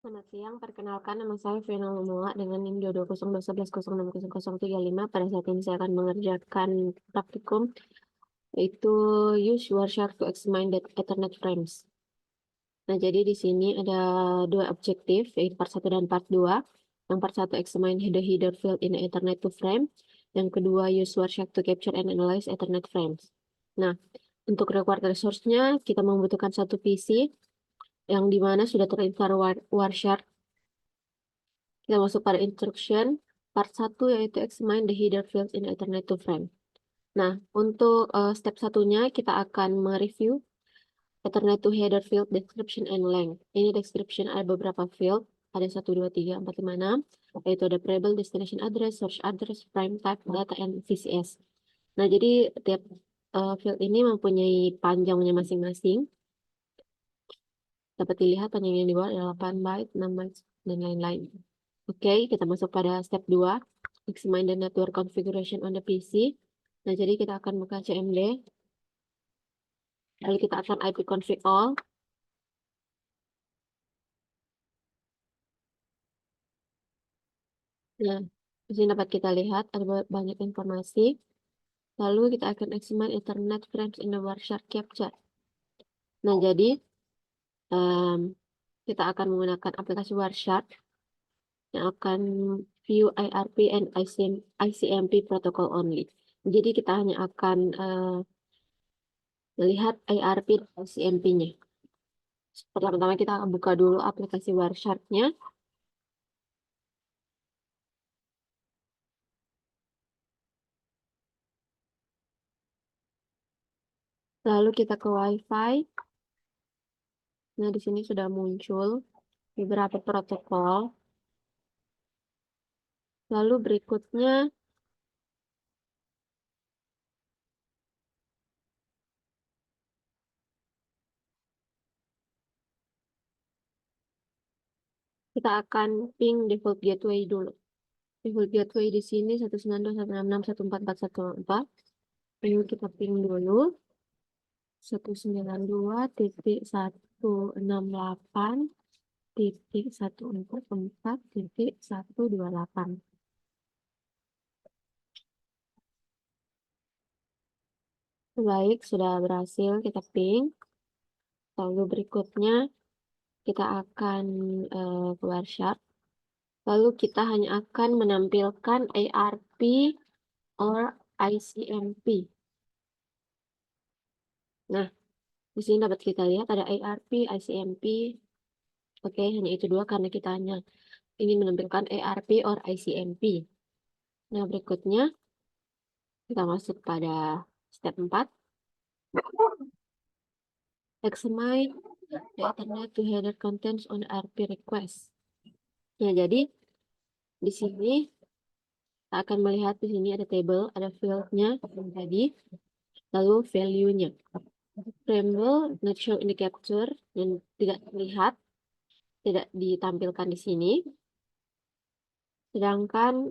Selamat siang, perkenalkan nama saya Vena Lumoa dengan NIM 22011060035. Pada saat ini saya akan mengerjakan praktikum, yaitu use Wireshark to examine the Ethernet frames. Nah, jadi di sini ada dua objektif, yaitu part 1 dan part 2. Yang part 1, examine the header field in the Ethernet to frame. Yang kedua, use Wireshark to capture and analyze Ethernet frames. Nah, untuk required resource-nya, kita membutuhkan satu PC, yang dimana sudah terinstall Wireshark. Kita masuk pada instruction part 1, yaitu examine the header fields in Ethernet to frame. Nah, untuk step satunya kita akan mereview Ethernet to header field description and length. Ini description ada beberapa field, ada 1, 2, 3, 4, 5, 6, yaitu ada variable, destination address, source address, frame type, data, and VCS. Nah, jadi tiap field ini mempunyai panjangnya masing-masing. Dapat dilihat panjangnya di bawah ada 8 byte, 6 byte, dan lain-lain. Oke, kita masuk pada step 2. Examine the network configuration on the PC. Nah, jadi kita akan buka CMD. Lalu kita akan ipconfig all. Nah, di sini dapat kita lihat ada banyak informasi. Lalu kita akan examine Ethernet frames in the Wireshark capture. Nah, jadi kita akan menggunakan aplikasi Wireshark yang akan view IRP and ICMP protocol only. Jadi kita hanya akan melihat IRP dan ICMP-nya. Pertama-tama kita akan buka dulu aplikasi Wireshark-nya. Lalu kita ke Wi-Fi. Nah, di sini sudah muncul beberapa protokol. Lalu berikutnya kita akan ping default gateway dulu. Default gateway di sini 192.166.144. Lalu kita ping dulu 192.168.144.128. Baik, sudah berhasil kita ping. Lalu berikutnya kita akan ke Wireshark. Lalu kita hanya akan menampilkan ARP or ICMP. Nah, di sini dapat kita lihat ada ARP, ICMP. Oke, hanya itu dua karena kita hanya ingin menampilkan ARP or ICMP. Nah, berikutnya kita masuk pada step 4. Examine the Ethernet to header contents on ARP request. Ya, jadi di sini kita akan melihat di sini ada table, ada field-nya yang tadi, lalu value-nya. Variable not show in the capture yang tidak terlihat, tidak ditampilkan di sini. Sedangkan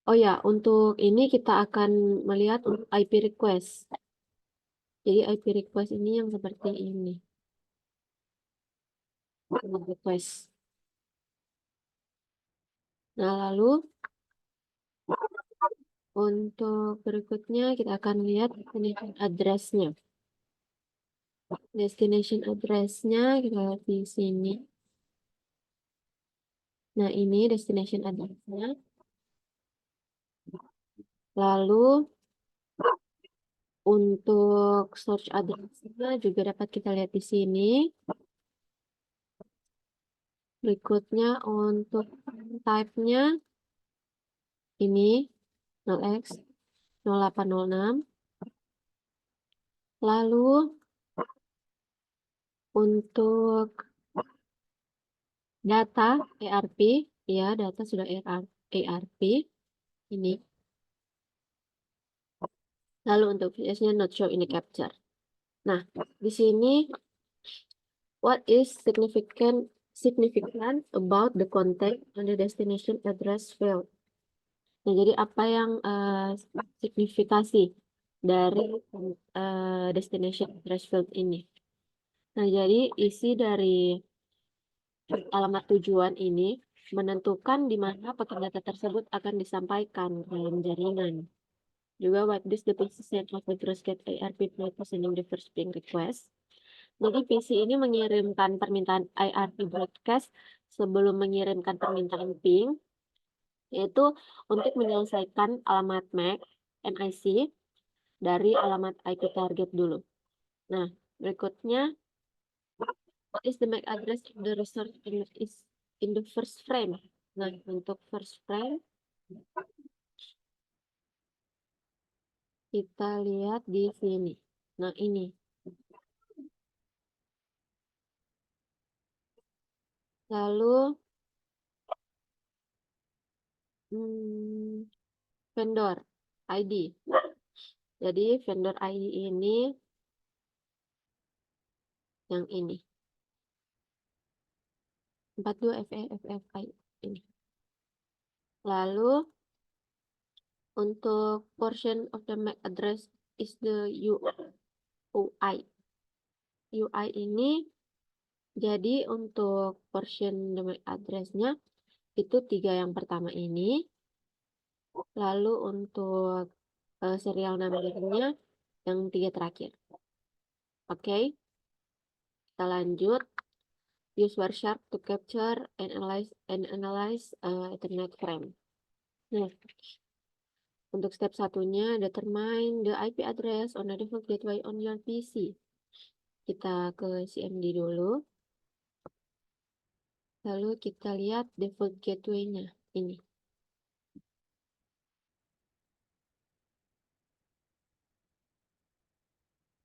oh ya, untuk ini kita akan melihat IP request. Jadi IP request ini yang seperti ini. Request. Nah, lalu untuk berikutnya kita akan lihat destination address-nya. Destination address-nya kita lihat di sini. Nah, ini destination address-nya. Lalu untuk source address-nya juga dapat kita lihat di sini. Berikutnya untuk type-nya ini 0x0806. Lalu untuk data ARP, ya data sudah ARP ini. Lalu untuk VS-nya not show in the capture. Nah, di sini what is significant about the content on the destination address field. Nah, jadi apa yang signifikasi dari destination address field ini? Nah, jadi isi dari alamat tujuan ini menentukan di mana paket data tersebut akan disampaikan dalam jaringan. Juga what is the position of the gross get ARP by sending the first ping request. Jadi PC ini mengirimkan permintaan IRP broadcast sebelum mengirimkan permintaan ping, yaitu untuk menyelesaikan alamat MAC, MIC dari alamat IP target dulu. Nah, berikutnya, what is the MAC address of the resource in the first frame? Nah, untuk first frame, kita lihat di sini. Nah, ini. Lalu, vendor ID. Jadi, vendor ID ini yang ini. 42FEFFI ini. Lalu, untuk portion of the MAC address is the UI. UI ini, jadi untuk portion the MAC address-nya, itu 3 yang pertama ini. Lalu untuk serial number-nya yang 3 terakhir. Oke, kita lanjut. Use Wireshark to capture and analyze Ethernet frame. Nah, untuk step satunya, determine the IP address on the default gateway on your PC. Kita ke CMD dulu. Lalu kita lihat default gateway-nya. Ini.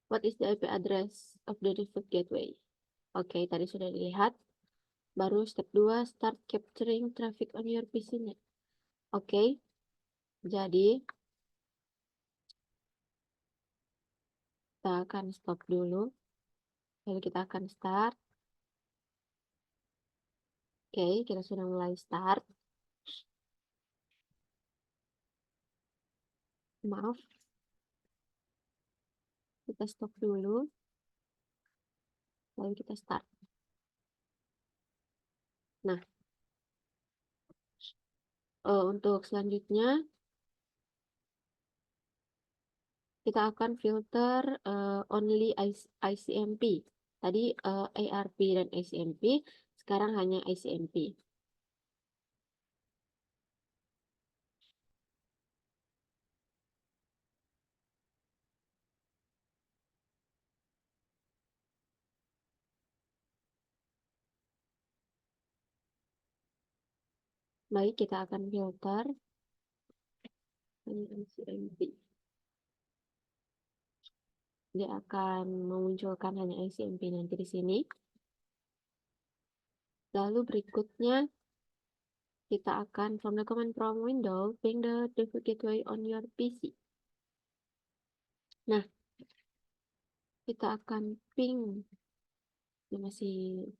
What is the IP address of the default gateway? Oke, tadi sudah dilihat. Baru step 2, start capturing traffic on your PC-nya. Oke, jadi kita akan stop dulu. Lalu kita akan start. Oke, kita sudah mulai start. Maaf. Kita stop dulu. Lalu kita start. Nah, untuk selanjutnya, kita akan filter only ICMP. Tadi ARP dan ICMP, sekarang hanya ICMP. Baik, kita akan filter hanya ICMP. Dia akan memunculkan hanya ICMP nanti di sini. Lalu berikutnya, kita akan from the command prompt window, ping the default gateway on your PC. Nah, kita akan ping. Ini masih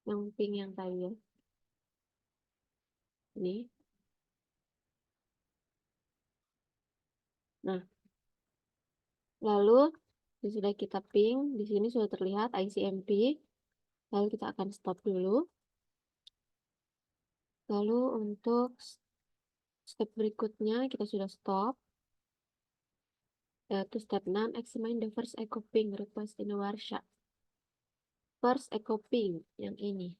yang ping yang tadi ya. Ini. Nah, lalu sudah kita ping, di sini sudah terlihat ICMP. Lalu kita akan stop dulu. Lalu untuk step berikutnya kita sudah stop. Yaitu step 6, examine the first echo ping request in the Wireshark. First echo ping yang ini.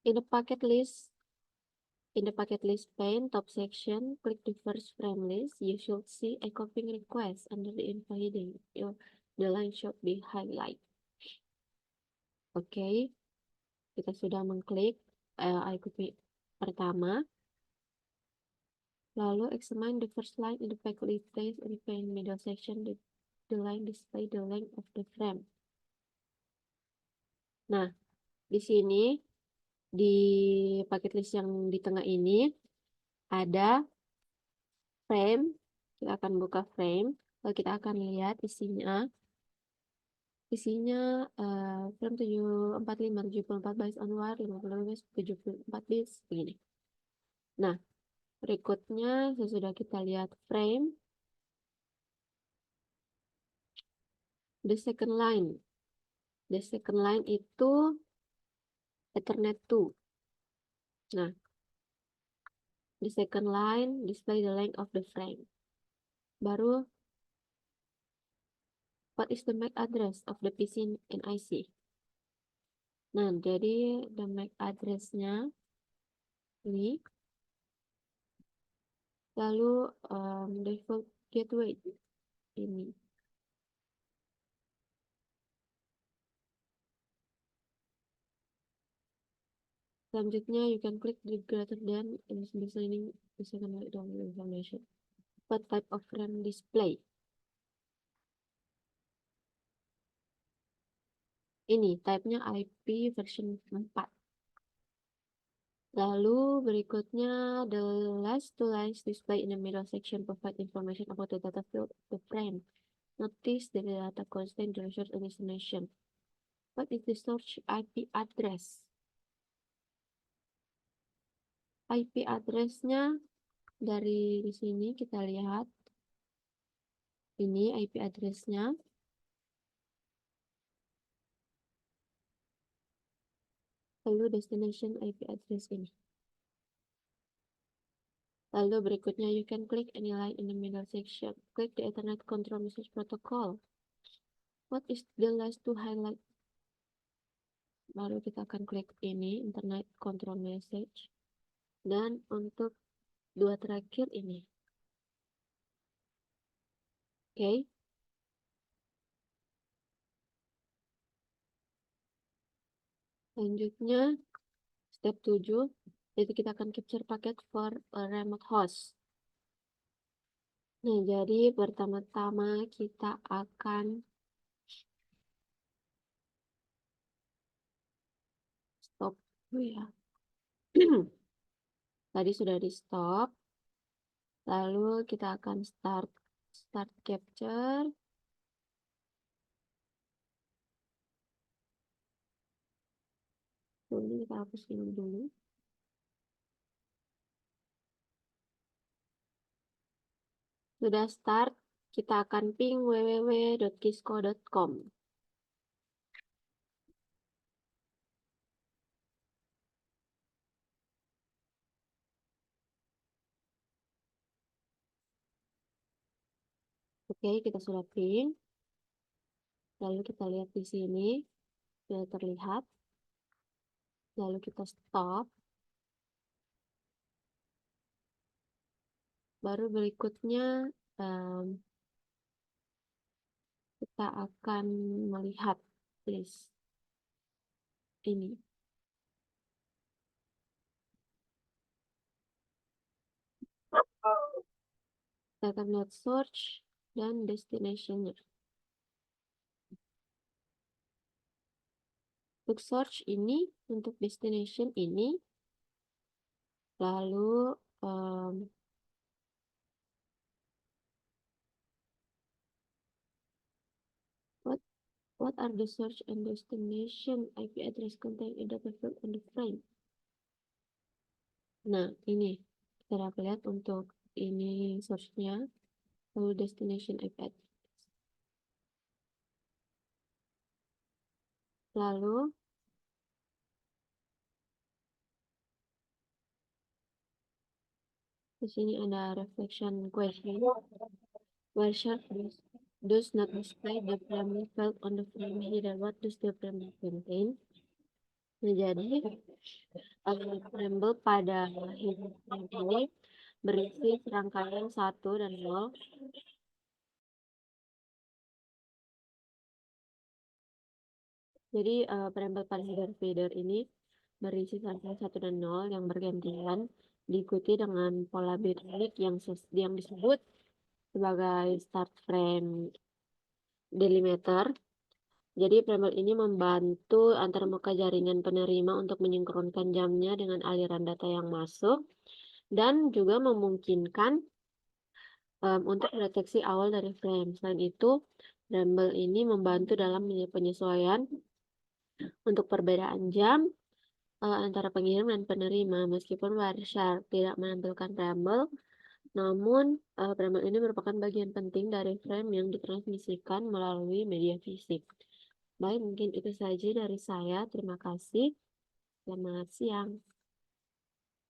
In the packet list pane, top section, click the first frame list. You should see echo ping request under the info heading. The line should be highlighted. Oke, kita sudah mengklik echo ping pertama. Lalu examine the first line in the packet list place in the pane middle section. The line display the length of the frame. Nah, di sini di paket list yang di tengah ini ada frame. Kita akan buka frame. Lalu kita akan lihat isinya frame 745 74 bytes onward 54 bytes 74 bits begini. Nah, Berikutnya, sesudah kita lihat frame, the second line. The second line itu Ethernet 2. Nah, the second line display the length of the frame. Baru, what is the MAC address of the PC and IC? Nah, jadi the MAC address-nya ini. Lalu default gateway ini. Selanjutnya, you can click the greater than in designing the second download information. What type of RAM display? Ini type-nya IP version 4. Lalu berikutnya, the last two lines display in the middle section provide information about the data field of the frame. Notice the data contain the resource and destination. What is the source IP address? IP address-nya dari di sini kita lihat. Ini IP address-nya. Lalu destination IP address ini. Lalu berikutnya, you can click any line in the middle section. Click the Ethernet Control Message Protocol. What is the last to highlight? Baru kita akan klik ini, Internet Control Message. Dan untuk dua terakhir ini. Oke. Selanjutnya, step 7. Jadi kita akan capture paket for a remote host. Nah, jadi pertama-tama kita akan stop dulu ya. Tadi sudah di stop. Lalu kita akan start capture. Ini kita hapus ini dulu. Sudah start, kita akan ping www.kisco.com. Oke, kita sudah ping. Lalu kita lihat di sini, sudah terlihat. Lalu kita stop. Baru berikutnya, kita akan melihat list ini. Kita akan lihat source dan destination-nya. Untuk source ini, untuk destination ini, lalu what are the source and destination IP address contained in data field on the frame? Nah, ini kita dapat lihat untuk ini source-nya, lalu destination IP address. Lalu di sini ada reflection question. Where sharp does not display the frame field on the frame header. What does the frame contain? Nah, jadi frame pada header frame ini berisi serangkaian 1 dan 0. Jadi frame pada header ini berisi serangkaian 1 dan 0 yang bergantian, diikuti dengan pola bit yang disebut sebagai start frame delimiter. Jadi frame ini membantu antarmuka jaringan penerima untuk menyinkronkan jamnya dengan aliran data yang masuk dan juga memungkinkan untuk deteksi awal dari frame. Selain itu, frame ini membantu dalam penyesuaian untuk perbedaan jam antara pengirim dan penerima. Meskipun Wireshark tidak menampilkan preamble, namun preamble ini merupakan bagian penting dari frame yang ditransmisikan melalui media fisik. Baik, mungkin itu saja dari saya. Terima kasih. Selamat siang.